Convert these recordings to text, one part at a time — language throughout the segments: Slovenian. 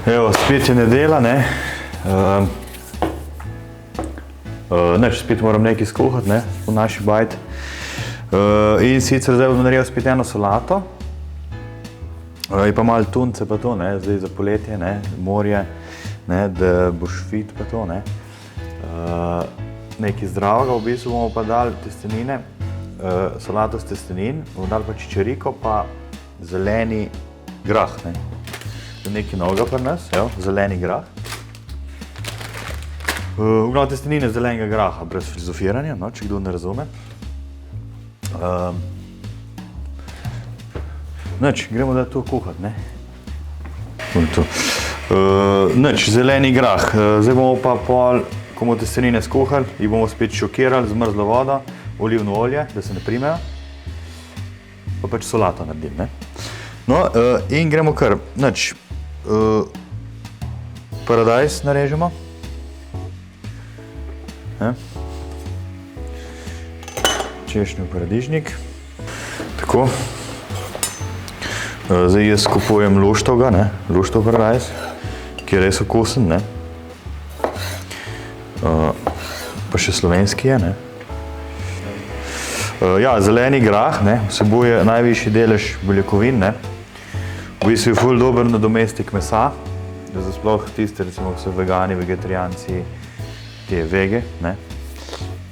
Evo, spet je nedelja, ne. Spet moram nekaj skuhati, ne, v naši bajti. In sicer zdaj bom naredil spet eno solato. Je pa malo tunce pa to, ne, zdaj za poletje, ne, morje, ne, da boš fit pa to, ne. Nekaj zdravega, v bistvu bomo pa dali testenine, solato s testenin, bomo dali pa čičeriko pa zeleni grah, ne. Nekaj novega pri nas, evo, zeleni grah. V glavnem testenine zelenega graha, brez filozofiranja, no, če kdo ne razume. Gremo da to kuhati, ne. Zeleni grah. Zdaj bomo pa pol, ko bomo testenine skuhali, jih bomo spet šokirali z mrzlo vodo, olivno olje, da se ne primejo. Pa pač solato naredim, ne. No, in gremo kar, paradajz narežemo. Češnjev paradižnik. Tako. Zdaj jaz kupujem luštovga, ne, luštov paradajz, ki je res okusen, ne. Pa še slovenski je, ne. Ja, zeleni grah, ne, vsebuje najvišji delež beljakovin, ne. V bistvu je ful dober nadomestek mesa, za sploh tiste, recimo, ko so vegani, vegetarijanci, te vege, ne.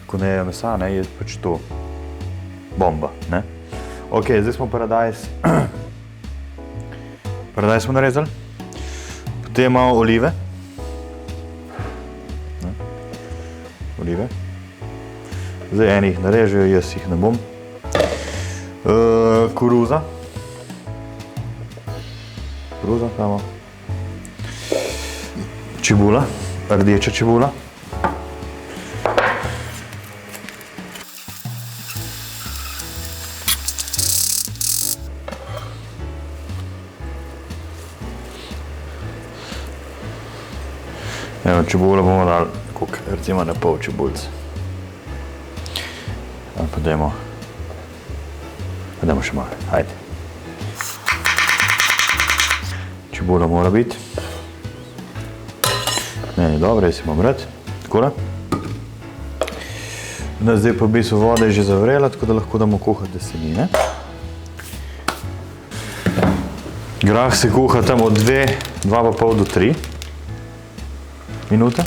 Ko ne jejo mesa, ne, je pač to bomba, ne. Ok, zdaj smo paradajz smo narezali. Potem malo olive. Olive. Zdaj eni jih narežejo, jaz jih ne bom. Koruza. Koruza damo. Čebula, rdeča čebula. Evo, čebulo bomo dali, recimo na pol čebulce. Pa dajmo še malo, hajde. Čebula mora biti. Meni je dobro, jaz imam rad, takole. Zdaj pa v bistvu voda je že zavrela, tako da lahko damo kuhati testenine. Grah se kuha tam od 2,5 do 3 minute.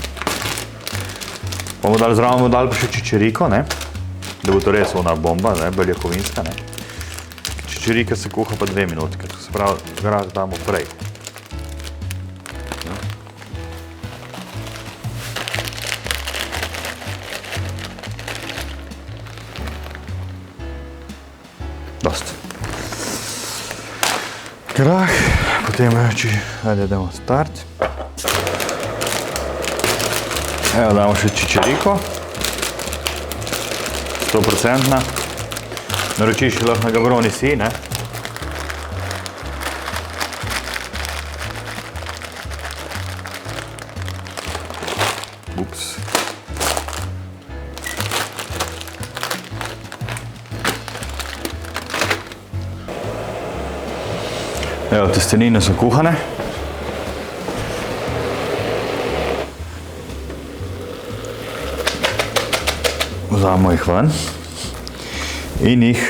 Zraven bomo dali pa še čičeriko, ne, da bo to res ona bomba, ne, beljakovinska, ne. Čičerika se kuha pa 2 minutke, to se pravi, grah damo prej. Dost. Grah, potem, ajde, damo start. Evo, damo še čičeriko, 100%. Naročiš lahko na Gavroni si, ne. Ups. Evo, testenine so kuhane. Vzamemo jih ven in jih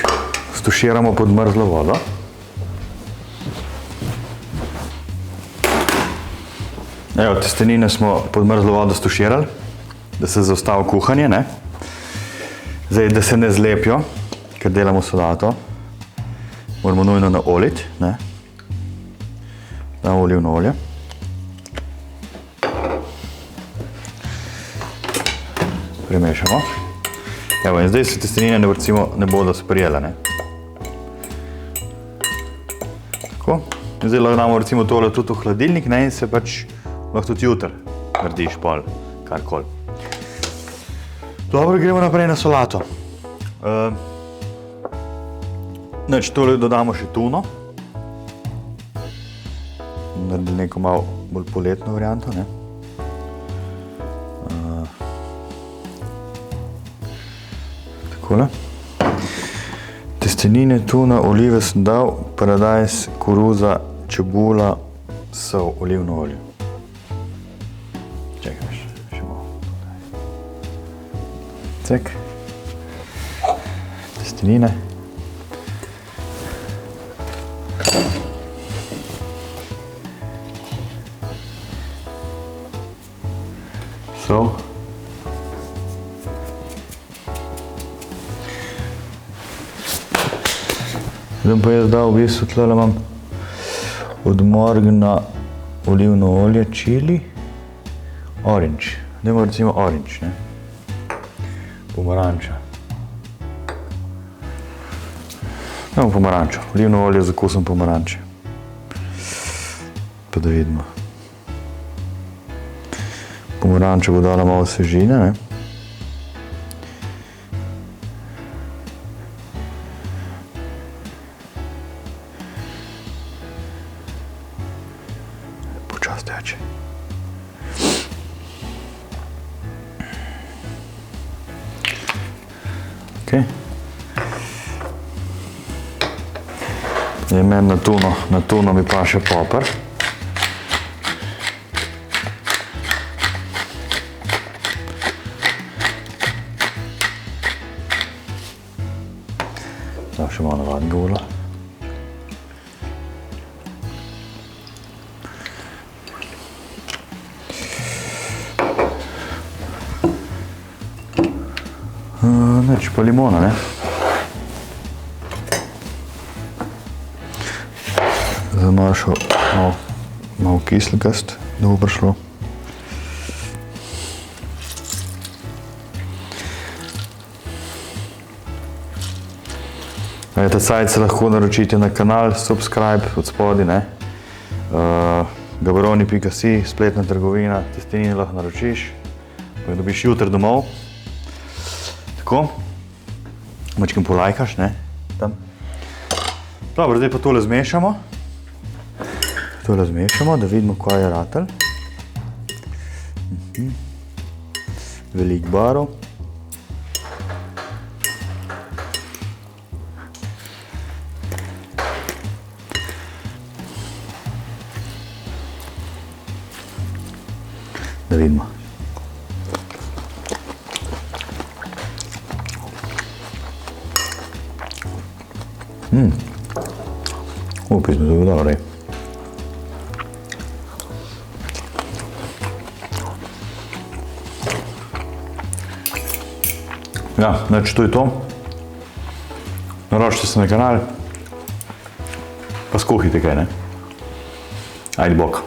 stuširamo pod mrzlo vodo. Evo, testenine smo pod mrzlo vodo stuširali, da se zaustavi kuhanje, ne. Zdaj, da se ne zlepijo, ker delamo solato, moramo nujno naoliti, ne. Damo olivno olje. Premešamo. Evo, in zdaj se testenine ne bodo sprijele, ne. Tako. In zdaj lahko damo recimo tole tudi v hladilnik, ne, in se pač lahko tudi jutri narediš pol, karkoli. Dobro, gremo naprej na solato. Tole dodamo še tuno. Naredili neko malo bolj poletno varianto, ne. Takole. Testenine, tuna, olive sem dal, paradajz, koruza, čebula, sol, olivno olje. Cek. Testenine. So. Zdaj pa jaz dal v bistvu, tlele imam od Morgana olivno olje, čili, orange. Dajmo recimo orange, ne? Pomaranča. Dajmo pomarančo, olivno olje z okusom pomaranče. Pa da vidimo. Pomaranča bo dala malo svežine, ne? Počas teče. Okay. Meni na tuno mi paše poper. Da še malo navadnega urla. Neč pa limona, ne? Zdaj malo še malo kislikast, da bo prišlo. Ta sajt se lahko naročite na kanal, subscribe od spodaj, ne? Gabaroni.si, spletna trgovina, testenine lahko naročiš, pa jih dobiš jutri domov. Tako, mačkim polajkaš, ne, tam. Dobro, zdaj pa tole zmešamo. Tole zmešamo, da vidimo, kaj je ratel. Velik barov. Da vidimo. Opet smo zelo dobro. Ja, znači to je to. Naročite se na kanal, pa skuhajte kaj, ne? Ajde, bok.